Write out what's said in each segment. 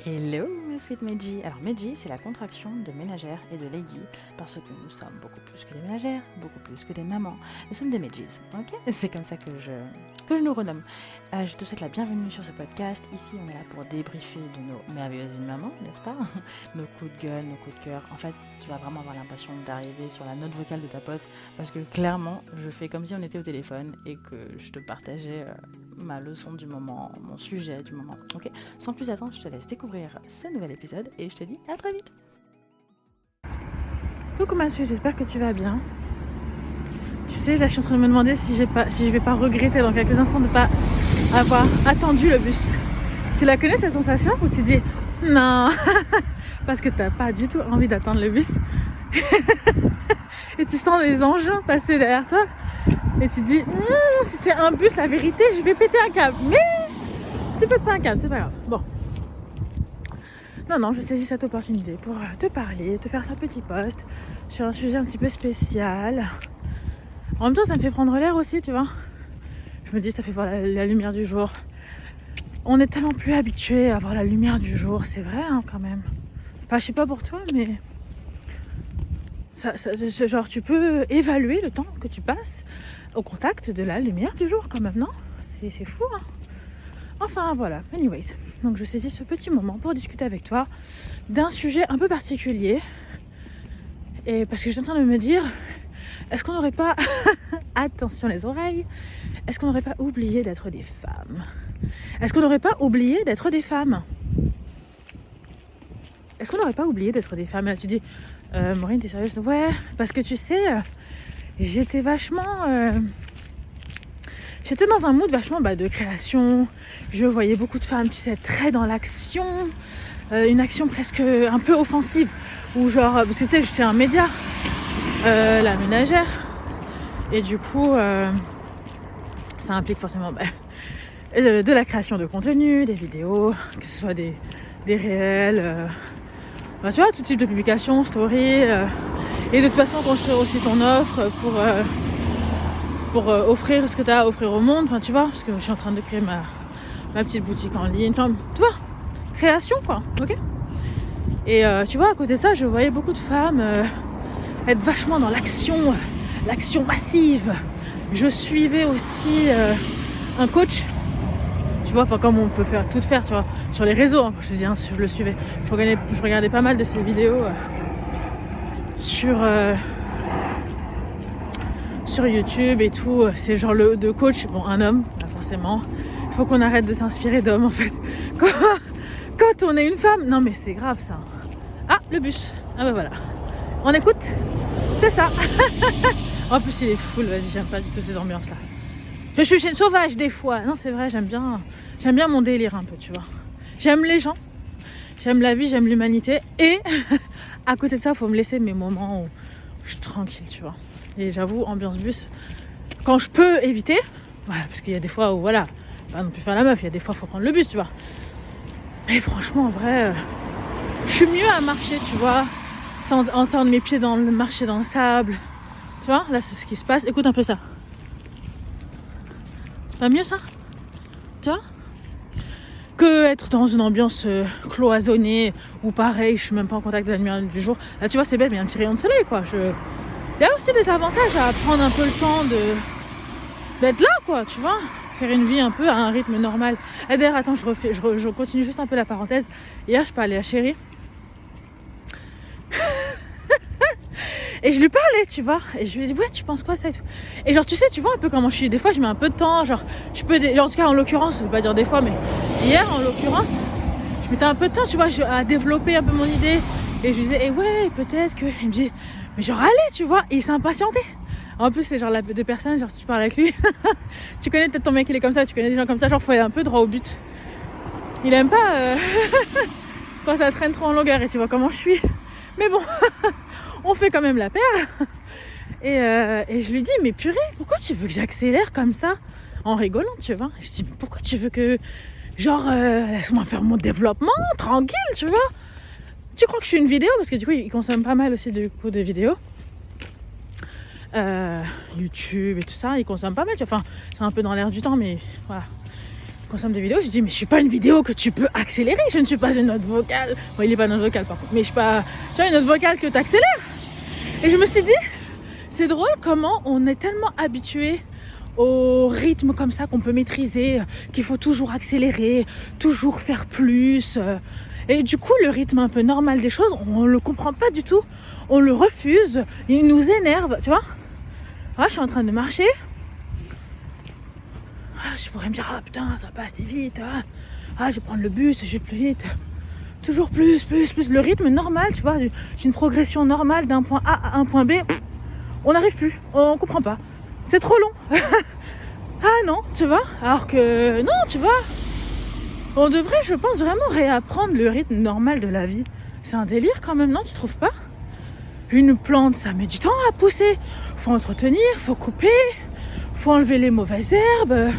Hello, mes sweet Meiji. Alors Meiji, c'est la contraction de ménagère et de lady, parce que nous sommes beaucoup plus que des ménagères, beaucoup plus que des mamans. Nous sommes des Meijis, ok? C'est comme ça que je nous renomme. Je te souhaite la bienvenue sur ce podcast. Ici, on est là pour débriefer de nos merveilleuses mamans, n'est-ce pas? Nos coups de gueule, nos coups de cœur. En fait, tu vas vraiment avoir l'impression d'arriver sur la note vocale de ta pote, parce que clairement, je fais comme si on était au téléphone et que je te partageais ma leçon du moment, mon sujet du moment, ok? Sans plus attendre, je te laisse découvrir ce nouvel épisode et je te dis à très vite. Coucou ma suite, j'espère que tu vas bien. Tu sais, là je suis en train de me demander si je vais pas regretter dans quelques instants de pas avoir attendu le bus. Tu la connais cette sensation où tu dis non parce que t'as pas du tout envie d'attendre le bus et tu sens les engins passer derrière toi et tu te dis si c'est un bus, la vérité, je vais péter un câble. Mais tu pètes pas un câble, c'est pas grave. Bon. Non, je saisis cette opportunité pour te parler, te faire ce petit post sur un sujet un petit peu spécial. En même temps, ça me fait prendre l'air aussi, tu vois. Je me dis, ça fait voir la lumière du jour. On est tellement plus habitués à voir la lumière du jour, c'est vrai hein, quand même. Enfin, je sais pas pour toi, mais genre tu peux évaluer le temps que tu passes au contact de la lumière du jour quand même, non? C'est fou, hein. Enfin voilà, anyways, donc je saisis ce petit moment pour discuter avec toi d'un sujet un peu particulier. Et parce que j'étais en train de me dire, est-ce qu'on n'aurait pas, attention les oreilles, est-ce qu'on n'aurait pas oublié d'être des femmes? Est-ce qu'on n'aurait pas oublié d'être des femmes? Est-ce qu'on n'aurait pas oublié d'être des femmes? Et là tu dis, Maureen t'es sérieuse? Ouais, parce que tu sais, j'étais vachement... J'étais dans un mood vachement de création. Je voyais beaucoup de femmes, tu sais, très dans l'action. Une action presque un peu offensive. Ou genre, parce que tu sais, je suis un média. La ménagère. Et du coup, ça implique forcément de la création de contenu, des vidéos, que ce soit des réels. Tu vois, tout type de publications, stories. Et de toute façon, construire aussi ton offre pour offrir ce que tu as à offrir au monde, enfin tu vois, parce que je suis en train de créer ma petite boutique en ligne, enfin tu vois, création quoi, ok. Et tu vois, à côté de ça, je voyais beaucoup de femmes être vachement dans l'action massive. Je suivais aussi un coach, tu vois, enfin comme on peut tout faire, tu vois, sur les réseaux, hein, je te dis, hein, je le suivais, je regardais pas mal de ses vidéos sur YouTube et tout, c'est genre de coach, bon un homme, pas forcément, il faut qu'on arrête de s'inspirer d'hommes en fait, quand on est une femme, non mais c'est grave ça. Ah le bus, ah bah voilà, on écoute, c'est ça. En plus il est full, vas-y, j'aime pas du tout ces ambiances là. Je suis une sauvage des fois, non c'est vrai, j'aime bien mon délire un peu, tu vois. J'aime les gens, j'aime la vie, j'aime l'humanité et à côté de ça, faut me laisser mes moments où je suis tranquille, tu vois. Et j'avoue, ambiance bus, quand je peux éviter, parce qu'il y a des fois où voilà, pas non plus faire la meuf, il y a des fois il faut prendre le bus, tu vois. Mais franchement, en vrai, je suis mieux à marcher, tu vois, sans entendre mes pieds marcher dans le sable. Tu vois, là c'est ce qui se passe. Écoute un peu ça. Pas mieux ça? Tu vois? Que être dans une ambiance cloisonnée, ou pareil, je suis même pas en contact avec la lumière du jour. Là tu vois, c'est belle, mais il y a un petit rayon de soleil, quoi. Il y a aussi des avantages à prendre un peu le temps d'être là, quoi, tu vois. Faire une vie un peu à un rythme normal. Et d'ailleurs, attends, je continue juste un peu la parenthèse. Hier, je parlais à Chérie. Et je lui parlais, tu vois. Et je lui ai dit, ouais, tu penses quoi ça et tout. Et genre, tu sais, tu vois un peu comment je suis. Des fois, je mets un peu de temps. Genre, en tout cas, en l'occurrence, je veux pas dire des fois, mais hier, en l'occurrence, je mettais un peu de temps, tu vois, à développer un peu mon idée. Et je lui disais, ouais, peut-être que... Il me dit, mais genre, allez, tu vois. Et il s'est impatienté. En plus, c'est genre de personnes, genre, si tu parles avec lui, tu connais peut-être ton mec, il est comme ça, tu connais des gens comme ça, genre, faut aller un peu droit au but. Il aime pas quand ça traîne trop en longueur et tu vois comment je suis. Mais bon, on fait quand même la paire. Et je lui dis, mais purée, pourquoi tu veux que j'accélère comme ça? En rigolant, tu vois. Je dis, mais pourquoi tu veux que... Genre, laisse-moi faire mon développement, tranquille, tu vois. Tu crois que je suis une vidéo? Parce que du coup, il consomme pas mal aussi du coup de vidéos. YouTube et tout ça, il consomme pas mal. Enfin, c'est un peu dans l'air du temps, mais voilà. consomme des vidéos, je dis mais je suis pas une vidéo que tu peux accélérer, je ne suis pas une note vocale. Bon, il est pas note vocale par contre, mais je suis pas, tu vois, une note vocale que tu accélères. Et je me suis dit, c'est drôle comment on est tellement habitué au rythme comme ça qu'on peut maîtriser, qu'il faut toujours accélérer, toujours faire plus. Et du coup, le rythme un peu normal des choses, on le comprend pas du tout, on le refuse, il nous énerve, tu vois. Ah, je suis en train de marcher. Ah, je pourrais me dire, ah putain, ça va pas assez vite. Ah, je vais prendre le bus, je vais plus vite. Toujours plus. Le rythme normal, tu vois, j'ai une progression normale d'un point A à un point B. On n'arrive plus, on comprend pas. C'est trop long. Ah non, tu vois. Alors que non, tu vois. On devrait, je pense, vraiment réapprendre le rythme normal de la vie. C'est un délire quand même, non, tu trouves pas? Une plante, ça met du temps à pousser. Faut entretenir, faut couper, faut enlever les mauvaises herbes.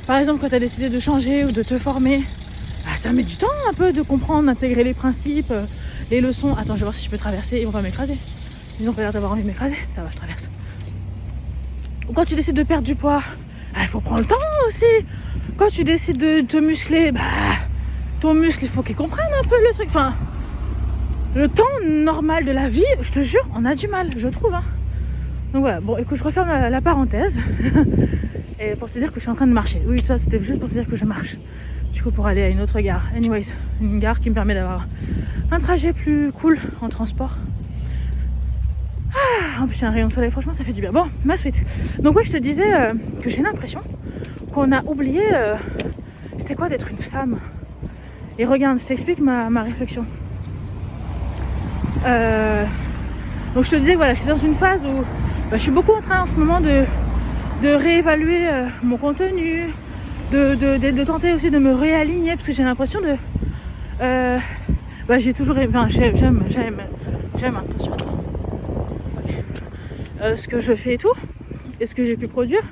Par exemple, quand tu as décidé de changer ou de te former, bah, ça met du temps un peu de comprendre, d'intégrer les principes, les leçons. Attends, je vais voir si je peux traverser. Ils vont pas m'écraser. Ils ont pas l'air d'avoir envie de m'écraser. Ça va, je traverse. Ou quand tu décides de perdre du poids, il faut prendre le temps aussi. Quand tu décides de te muscler, bah, ton muscle, il faut qu'il comprenne un peu le truc. Enfin, le temps normal de la vie, je te jure, on a du mal, je trouve. Hein. Donc voilà, bon, écoute, je referme la parenthèse. Et pour te dire que je suis en train de marcher. Oui, ça, c'était juste pour te dire que je marche. Du coup, pour aller à une autre gare. Anyways, une gare qui me permet d'avoir un trajet plus cool en transport. En plus, il y a un rayon de soleil, franchement, ça fait du bien. Bon, ma suite. Donc, ouais, je te disais que j'ai l'impression qu'on a oublié c'était quoi d'être une femme. Et regarde, je t'explique ma réflexion. Donc, je te disais que voilà, je suis dans une phase où je suis beaucoup en train en ce moment de réévaluer mon contenu, de tenter aussi de me réaligner, parce que j'ai l'impression de... j'ai toujours... Enfin, j'aime, attention, ce que je fais et tout, et ce que j'ai pu produire.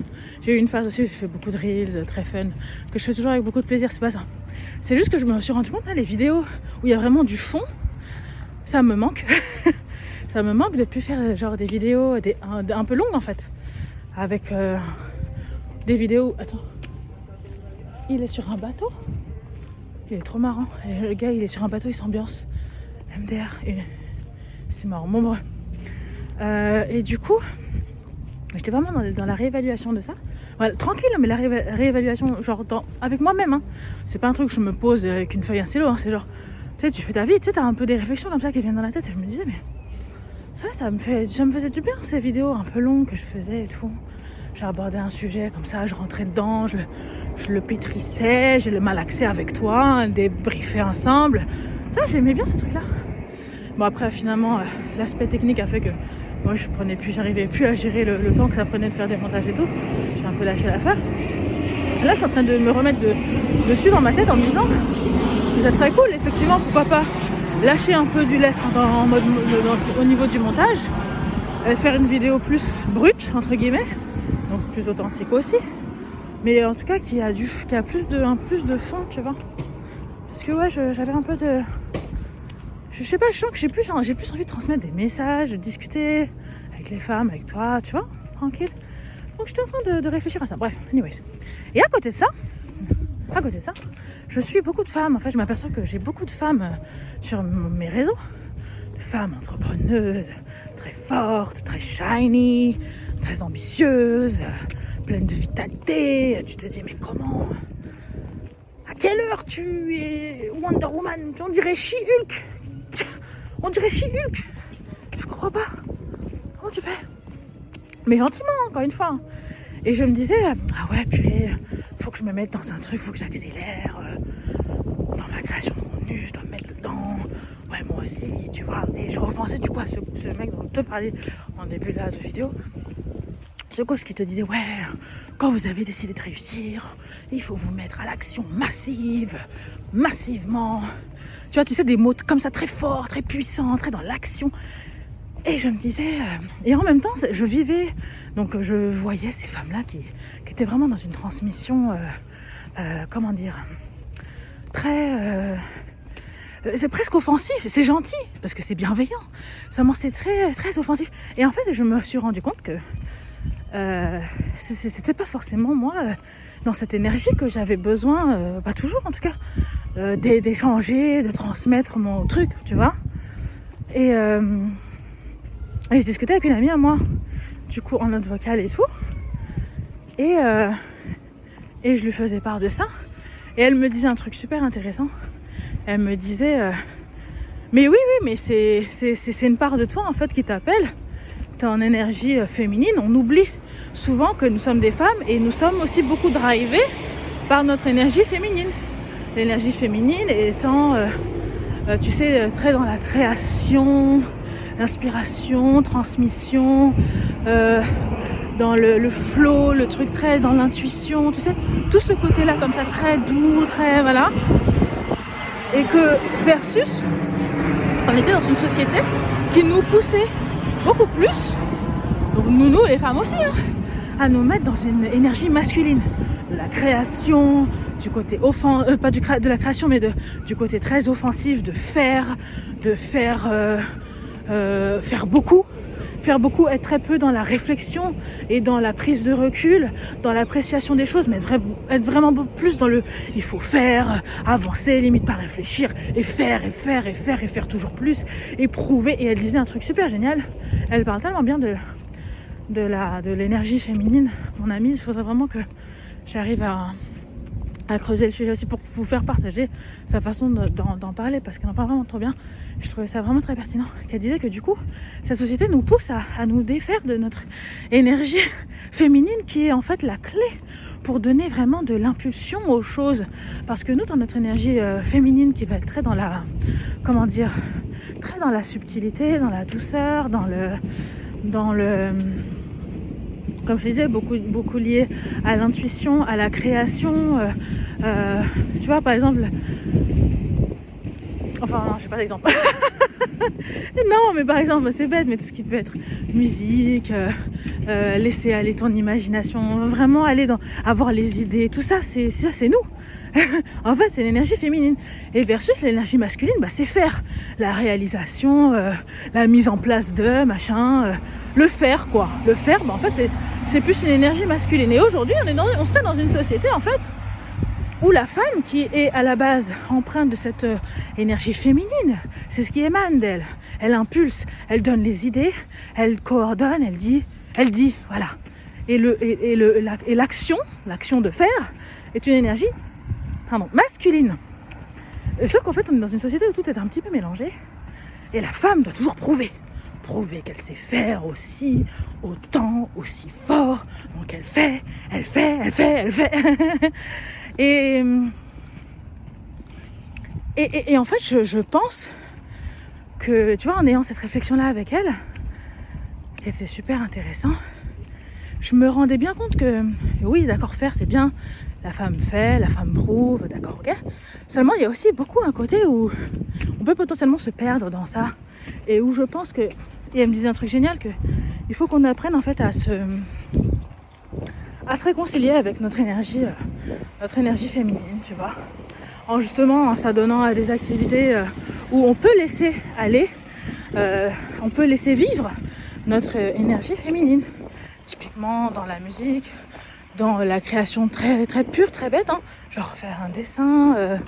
J'ai eu une phase aussi où j'ai fait beaucoup de reels très fun, que je fais toujours avec beaucoup de plaisir, c'est pas ça. C'est juste que je me suis rendu compte, les vidéos où il y a vraiment du fond, ça me manque. Ça me manque de plus faire genre des vidéos un peu longues en fait. Avec des vidéos... Attends. Il est sur un bateau. Il est trop marrant. Et le gars, il est sur un bateau, il s'ambiance. MDR. Et c'est marrant. Bon, bref. Et du coup, j'étais vraiment dans la réévaluation de ça. Voilà, tranquille, mais la réévaluation, genre, avec moi-même. Hein. C'est pas un truc que je me pose avec une feuille, un stylo. Hein. C'est genre, tu sais, tu fais ta vie, tu sais, t'as un peu des réflexions comme ça qui viennent dans la tête. Et je me disais, mais ça me faisait du bien, ces vidéos un peu longues que je faisais et tout. J'abordais un sujet comme ça, je rentrais dedans, je le pétrissais, je le malaxais avec toi, débriefais ensemble. Ça, j'aimais bien ce truc-là. Bon, après, finalement, l'aspect technique a fait que moi, j'arrivais plus à gérer le temps que ça prenait de faire des montages et tout. J'ai un peu lâché l'affaire. Là, je suis en train de me remettre dessus dans ma tête en me disant que ça serait cool, effectivement, pourquoi pas lâcher un peu du lest en mode au niveau du montage, faire une vidéo plus brute, entre guillemets, donc plus authentique aussi, mais en tout cas qui a plus de fond, tu vois. Parce que ouais, j'avais un peu de... Je sais pas, je sens que j'ai plus envie de transmettre des messages, de discuter avec les femmes, avec toi, tu vois, tranquille. Donc j'étais en train de réfléchir à ça. Bref, anyways. Et à côté de ça, je suis beaucoup de femmes. En fait, je m'aperçois que j'ai beaucoup de femmes sur mes réseaux. De femmes entrepreneuses, très fortes, très shiny, très ambitieuses, pleines de vitalité. Tu te dis, mais comment? À quelle heure tu es Wonder Woman? On dirait She-Hulk. On dirait She-Hulk. Je comprends pas. Comment tu fais? Mais gentiment, encore une fois. Et je me disais, ah ouais, purée, faut que je me mette dans un truc, faut que j'accélère dans ma création de contenu, je dois me mettre dedans. Ouais, moi aussi, tu vois. Et je repensais du coup à ce mec dont je te parlais en début là de vidéo. Ce coach qui te disait, ouais, quand vous avez décidé de réussir, il faut vous mettre à l'action massivement. Tu vois, tu sais, des mots comme ça très forts, très puissants, très dans l'action. Et je me disais, et en même temps, je vivais, donc je voyais ces femmes-là qui étaient vraiment dans une transmission, comment dire, très, c'est presque offensif, c'est gentil, parce que c'est bienveillant, seulement c'est très, très offensif. Et en fait, je me suis rendu compte que c'était pas forcément moi dans cette énergie que j'avais besoin, pas toujours en tout cas, d'échanger, de transmettre mon truc, tu vois. Et je discutais avec une amie à moi, du coup en note vocale et tout, et je lui faisais part de ça, et elle me disait un truc super intéressant. Elle me disait mais oui, mais c'est une part de toi en fait qui t'appelle. T'es en énergie féminine. On oublie souvent que nous sommes des femmes et nous sommes aussi beaucoup drivés par notre énergie féminine. L'énergie féminine étant, tu sais, très dans la création, l'inspiration, transmission, dans le flow, le truc très dans l'intuition, tu sais, tout ce côté-là comme ça, très doux, très voilà. Et que versus, on était dans une société qui nous poussait beaucoup plus, donc nous les femmes aussi, hein, à nous mettre dans une énergie masculine, de la création, du côté pas de la création, mais du côté très offensif, de faire beaucoup, être très peu dans la réflexion et dans la prise de recul, dans l'appréciation des choses, mais être vraiment plus dans le il faut faire, avancer, limite pas réfléchir, et faire toujours plus, et prouver. Et elle disait un truc super génial, elle parle tellement bien de l'énergie féminine, mon amie. Il faudrait vraiment que j'arrive à creuser le sujet aussi pour vous faire partager sa façon d'en parler, parce qu'elle en parle vraiment trop bien. Je trouvais ça vraiment très pertinent, qu'elle disait que du coup cette société nous pousse à nous défaire de notre énergie féminine, qui est en fait la clé pour donner vraiment de l'impulsion aux choses. Parce que nous, dans notre énergie féminine, qui va être très dans la, comment dire, très dans la subtilité, dans la douceur, dans le comme je disais, beaucoup lié à l'intuition, à la création. Tu vois, par exemple... Enfin, non, je sais pas d'exemple. Non, mais par exemple, c'est bête, mais tout ce qui peut être musique, laisser aller ton imagination, vraiment aller avoir les idées, tout ça, c'est nous. En fait, c'est l'énergie féminine. Et versus l'énergie masculine, c'est faire la réalisation, la mise en place de machin, le faire, quoi. Le faire, en fait, c'est plus une énergie masculine. Et aujourd'hui, on serait dans une société, en fait, où la femme, qui est à la base empreinte de cette énergie féminine, c'est ce qui émane d'elle. Elle impulse, elle donne les idées, elle coordonne, elle dit, voilà. Et l'action de faire est une énergie, masculine. Et sauf qu'en fait, on est dans une société où tout est un petit peu mélangé, et la femme doit toujours prouver qu'elle sait faire aussi, autant, aussi fort. Donc elle fait. Et en fait, je pense que, tu vois, en ayant cette réflexion-là avec elle, qui était super intéressant, je me rendais bien compte que, oui, d'accord, faire, c'est bien, la femme fait, la femme prouve, d'accord, ok. Seulement, il y a aussi beaucoup un côté où on peut potentiellement se perdre dans ça, et où je pense que, et elle me disait un truc génial, que il faut qu'on apprenne en fait à se réconcilier avec notre énergie féminine, tu vois, en s'adonnant à des activités où on peut laisser aller, on peut laisser vivre notre énergie féminine, typiquement dans la musique, dans la création très très pure, très bête, hein, genre faire un dessin,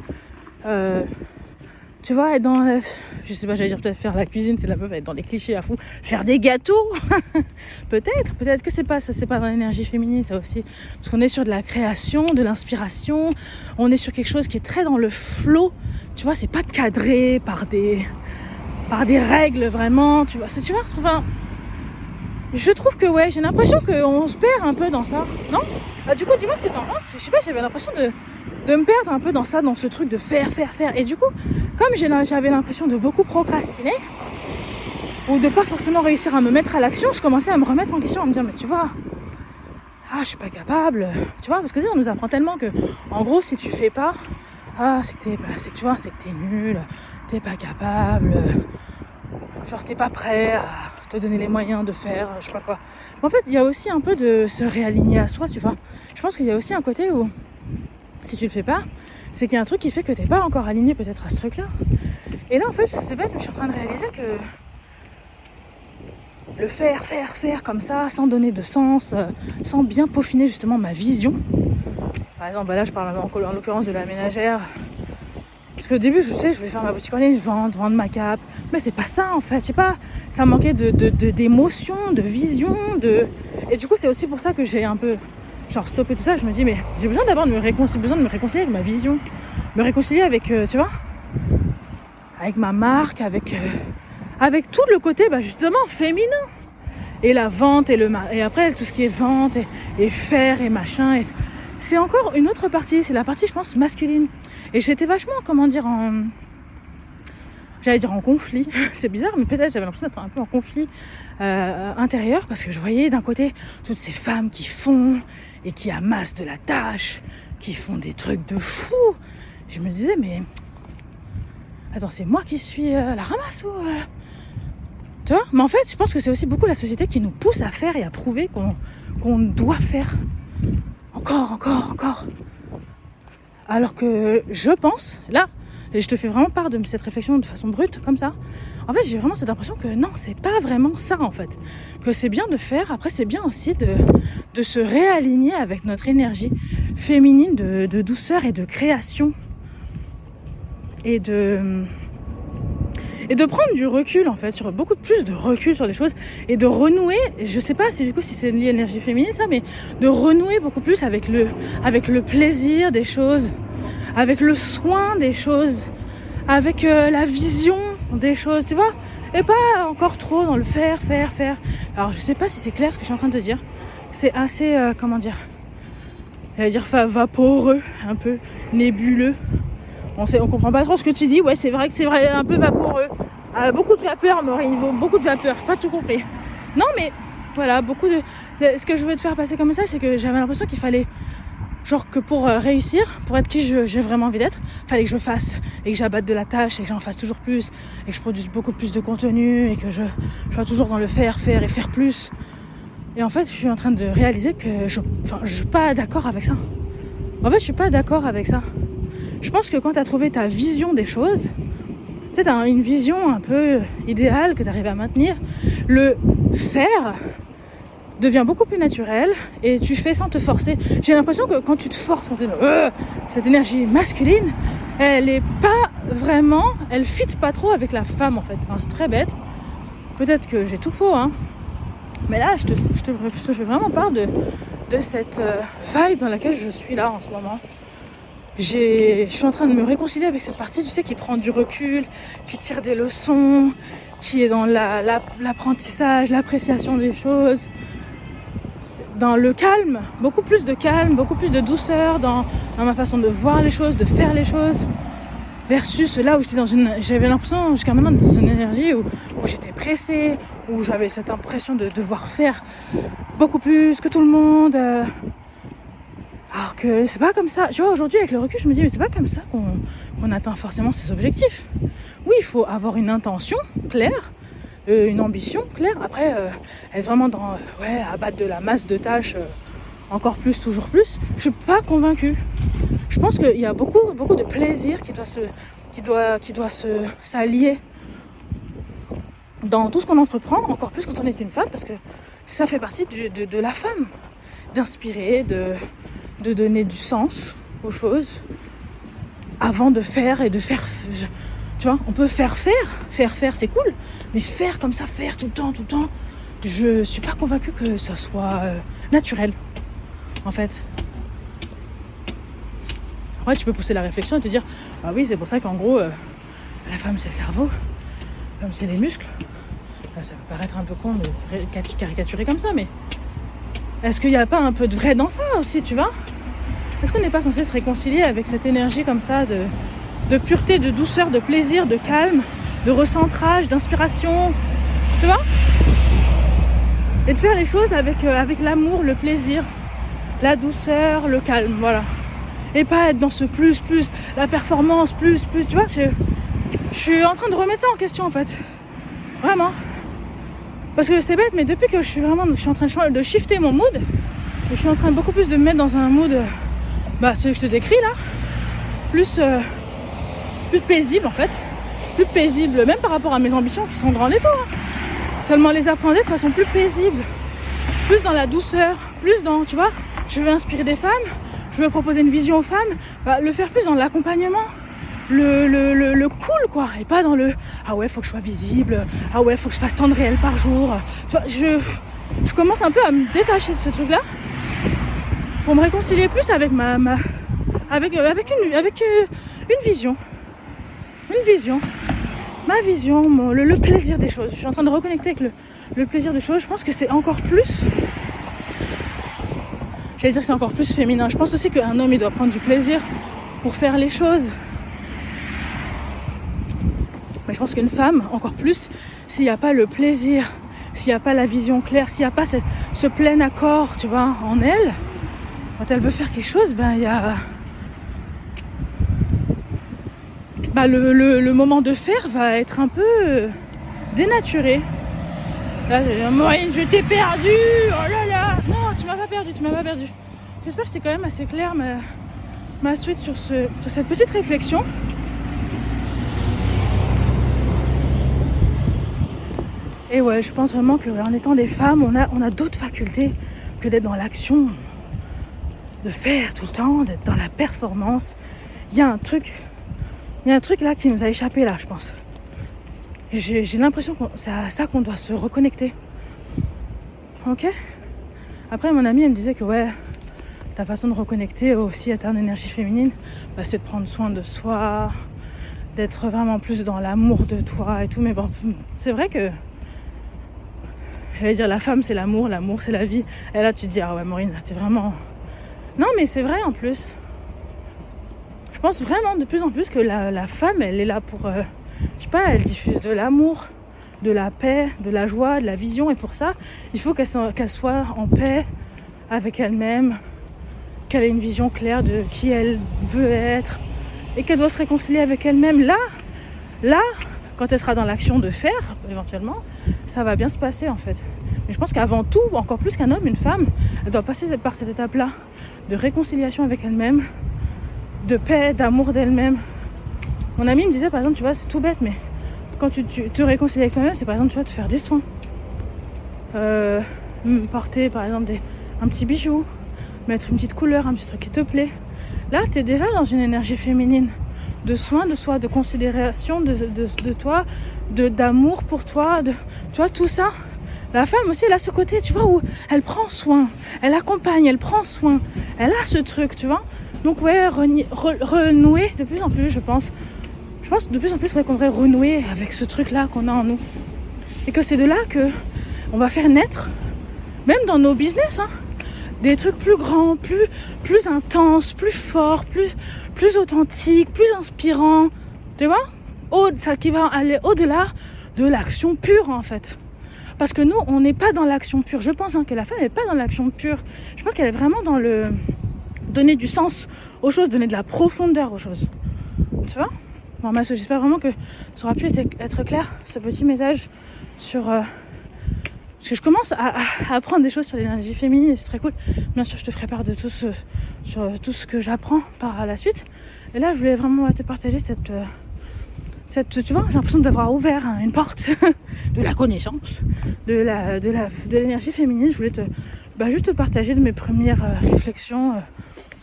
tu vois, être dans, je sais pas, j'allais dire peut-être faire la cuisine, c'est la meuf, être dans les clichés à fou, faire des gâteaux, peut-être que c'est pas dans l'énergie féminine, ça aussi, parce qu'on est sur de la création, de l'inspiration, on est sur quelque chose qui est très dans le flow, tu vois, c'est pas cadré par des règles vraiment, tu vois, enfin, je trouve que ouais, j'ai l'impression qu'on se perd un peu dans ça, non? Du coup, dis-moi ce que t'en penses. Je sais pas, j'avais l'impression de me perdre un peu dans ça, dans ce truc de faire. Et du coup, comme j'avais l'impression de beaucoup procrastiner, ou de pas forcément réussir à me mettre à l'action, je commençais à me remettre en question, à me dire, mais tu vois, je suis pas capable, tu vois, parce que on nous apprend tellement que, en gros, si tu fais pas, c'est que t'es nul, t'es pas capable, genre t'es pas prêt à te donner les moyens de faire, je sais pas quoi. Mais en fait, il y a aussi un peu de se réaligner à soi, tu vois. Je pense qu'il y a aussi un côté où, si tu le fais pas, c'est qu'il y a un truc qui fait que t'es pas encore aligné peut-être à ce truc-là. Et là, en fait, c'est bête, mais je suis en train de réaliser que le faire comme ça, sans donner de sens, sans bien peaufiner justement ma vision. Par exemple, là je parle en l'occurrence de la ménagère. Parce qu'au début, je voulais faire ma boutique en ligne, vendre ma cape. Mais c'est pas ça, en fait. Je sais pas, ça manquait d'émotion, de vision, Et du coup, c'est aussi pour ça que j'ai un peu, stoppé tout ça. Je me dis, mais j'ai besoin d'abord de me réconcilier avec ma vision. Me réconcilier avec, tu vois, avec ma marque, avec tout le côté, justement, féminin. Et la vente, et après, tout ce qui est vente, et faire, et machin, c'est encore une autre partie, c'est la partie, je pense, masculine. Et j'étais vachement, j'allais dire en conflit, c'est bizarre, mais peut-être j'avais l'impression d'être un peu en conflit intérieur, parce que je voyais d'un côté toutes ces femmes qui font, et qui amassent de la tâche, qui font des trucs de fou. Je me disais, mais attends, c'est moi qui suis la ramasse ou... Tu vois ? Mais en fait, je pense que c'est aussi beaucoup la société qui nous pousse à faire et à prouver qu'on doit faire. Encore. Alors que je pense, là, et je te fais vraiment part de cette réflexion de façon brute, comme ça. En fait, j'ai vraiment cette impression que non, c'est pas vraiment ça, en fait. Que c'est bien de faire, après c'est bien aussi de se réaligner avec notre énergie féminine de douceur et de création. Et de prendre du recul, en fait, sur beaucoup plus de recul sur les choses et de renouer, je sais pas si du coup si c'est lié à l'énergie féminine ça, mais de renouer beaucoup plus avec le plaisir des choses, avec le soin des choses, avec la vision des choses, tu vois, et pas encore trop dans le faire. Alors je sais pas si c'est clair ce que je suis en train de te dire, c'est assez, j'allais dire vaporeux, un peu nébuleux. On comprend pas trop ce que tu dis. Ouais, c'est vrai que c'est vrai, un peu vaporeux. Beaucoup de vapeur, Maureen, beaucoup de vapeur. J'ai pas tout compris. Non, mais voilà, ce que je veux te faire passer comme message, c'est que j'avais l'impression qu'il fallait, que pour réussir, pour être qui j'ai vraiment envie d'être, fallait que je fasse et que j'abatte de la tâche et que j'en fasse toujours plus et que je produise beaucoup plus de contenu et que je sois toujours dans le faire et faire plus. Et en fait, je suis en train de réaliser que je suis pas d'accord avec ça. En fait, je suis pas d'accord avec ça. Je pense que quand tu as trouvé ta vision des choses, tu sais, tu as une vision un peu idéale que tu arrives à maintenir, le faire devient beaucoup plus naturel et tu fais sans te forcer. J'ai l'impression que quand tu te forces, cette énergie masculine, elle fit pas trop avec la femme en fait. Enfin, c'est très bête. Peut-être que j'ai tout faux, hein. Mais là, je te fais vraiment part de cette vibe dans laquelle je suis là en ce moment. Je suis en train de me réconcilier avec cette partie, tu sais, qui prend du recul, qui tire des leçons, qui est dans l'apprentissage, l'appréciation des choses, dans le calme, beaucoup plus de douceur dans ma façon de voir les choses, de faire les choses, versus là où j'avais l'impression jusqu'à maintenant dans une énergie où j'étais pressée, où j'avais cette impression de devoir faire beaucoup plus que tout le monde. Alors que c'est pas comme ça. Tu vois, aujourd'hui, avec le recul, je me dis, mais c'est pas comme ça qu'on atteint forcément ses objectifs. Oui, il faut avoir une intention claire, une ambition claire. Après, être vraiment dans, abattre de la masse de tâches, encore plus, toujours plus. Je suis pas convaincue. Je pense qu'il y a beaucoup de plaisir qui doit s'allier dans tout ce qu'on entreprend, encore plus quand on est une femme, parce que ça fait partie de la femme, d'inspirer, de donner du sens aux choses avant de faire et de faire. Tu vois, on peut faire c'est cool, mais faire comme ça, faire tout le temps, je suis pas convaincue que ça soit naturel en fait. Après tu peux pousser la réflexion et te dire ah oui, c'est pour ça qu'en gros la femme c'est le cerveau, l'homme c'est les muscles. Ça peut paraître un peu con de caricaturer comme ça, mais est-ce qu'il n'y a pas un peu de vrai dans ça aussi, tu vois? Est-ce qu'on n'est pas censé se réconcilier avec cette énergie comme ça de pureté, de douceur, de plaisir, de calme, de recentrage, d'inspiration, tu vois? Et de faire les choses avec l'amour, le plaisir, la douceur, le calme, voilà. Et pas être dans ce plus, la performance, plus, tu vois? Je suis en train de remettre ça en question en fait. Vraiment. Parce que c'est bête, mais depuis que je suis en train de shifter mon mood, je suis en train de beaucoup plus de me mettre dans un mood, celui que je te décris là, plus paisible en fait, plus paisible, même par rapport à mes ambitions qui sont grandes et tout. Hein. Seulement les appréhender de façon plus paisible, plus dans la douceur, plus dans, tu vois, je veux inspirer des femmes, je veux proposer une vision aux femmes, le faire plus dans l'accompagnement, le cool quoi, et pas dans le ah ouais faut que je sois visible, ah ouais faut que je fasse tant de réels par jour. Tu vois, je commence un peu à me détacher de ce truc là pour me réconcilier plus avec avec une vision, ma vision, le plaisir des choses. Je suis en train de reconnecter avec le plaisir des choses. Je pense que c'est encore plus, j'allais dire que c'est encore plus féminin. Je pense aussi qu'un homme il doit prendre du plaisir pour faire les choses. Mais je pense qu'une femme, encore plus, s'il n'y a pas le plaisir, s'il n'y a pas la vision claire, s'il n'y a pas ce plein accord, tu vois, en elle, quand elle veut faire quelque chose, il y a... le moment de faire va être un peu dénaturé. Là, Maureen, je t'ai perdu, oh là là. Non, tu m'as pas perdu. J'espère que c'était quand même assez clair ma suite sur cette petite réflexion. Et ouais, je pense vraiment qu'en étant des femmes, on a d'autres facultés que d'être dans l'action, de faire tout le temps, d'être dans la performance. Il y a un truc là qui nous a échappé là, je pense. Et j'ai l'impression que c'est à ça qu'on doit se reconnecter. Ok ? Après, mon amie, elle me disait que ouais, ta façon de reconnecter aussi à ton énergie féminine, c'est de prendre soin de soi, d'être vraiment plus dans l'amour de toi et tout. Mais bon, c'est vrai que j'allais dire la femme c'est l'amour c'est la vie. Et là tu te dis ah ouais Maureen, t'es vraiment... Non mais c'est vrai en plus. Je pense vraiment de plus en plus que la femme elle est là pour... je sais pas, elle diffuse de l'amour, de la paix, de la joie, de la vision. Et pour ça, il faut qu'elle soit en paix avec elle-même, qu'elle ait une vision claire de qui elle veut être et qu'elle doit se réconcilier avec elle-même. Là, quand elle sera dans l'action de faire, éventuellement, ça va bien se passer en fait. Mais je pense qu'avant tout, encore plus qu'un homme, une femme, elle doit passer par cette étape-là de réconciliation avec elle-même, de paix, d'amour d'elle-même. Mon amie me disait par exemple, tu vois, c'est tout bête, mais quand tu te réconcilies avec toi-même, c'est par exemple, tu vas te faire des soins. Porter par exemple un petit bijou, mettre une petite couleur, un petit truc qui te plaît. Là, t'es déjà dans une énergie féminine. De soin de soi, de considération de toi, d'amour pour toi, tu vois, tout ça. La femme aussi, elle a ce côté, tu vois, où elle prend soin, elle accompagne, elle prend soin, elle a ce truc, tu vois. Donc ouais, renouer de plus en plus, je pense de plus en plus qu'on devrait renouer avec ce truc-là qu'on a en nous. Et que c'est de là que on va faire naître, même dans nos business, des trucs plus grands, plus intenses, plus forts, plus authentiques, plus inspirants, tu vois, ça qui va aller au-delà de l'action pure en fait. Parce que nous, on n'est pas dans l'action pure. Je pense que la femme n'est pas dans l'action pure. Je pense qu'elle est vraiment dans le donner du sens aux choses, donner de la profondeur aux choses. Tu vois ? Bon, j'espère vraiment que ça aura pu être clair, ce petit message sur... parce que je commence à apprendre des choses sur l'énergie féminine et c'est très cool. Bien sûr, je te ferai part de sur tout ce que j'apprends par la suite. Et là, je voulais vraiment te partager cette tu vois, j'ai l'impression d'avoir ouvert une porte de la connaissance, de l'énergie féminine. Je voulais juste te partager de mes premières réflexions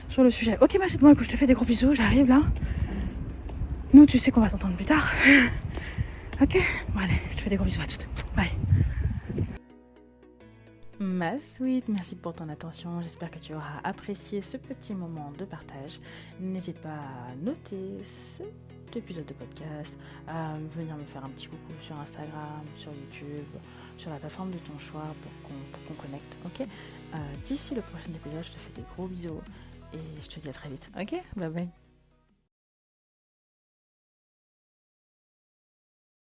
sur le sujet. Ok, c'est bon, écoute, je te fais des gros bisous, j'arrive là. Nous, tu sais qu'on va s'entendre plus tard. Ok, bon allez, je te fais des gros bisous à toutes. Bye. Ma sweet, merci pour ton attention. J'espère que tu auras apprécié ce petit moment de partage. N'hésite pas à noter cet épisode de podcast, à venir me faire un petit coucou sur Instagram, sur YouTube, sur la plateforme de ton choix pour qu'on connecte. Ok. D'ici le prochain épisode, je te fais des gros bisous et je te dis à très vite. Ok, bye bye.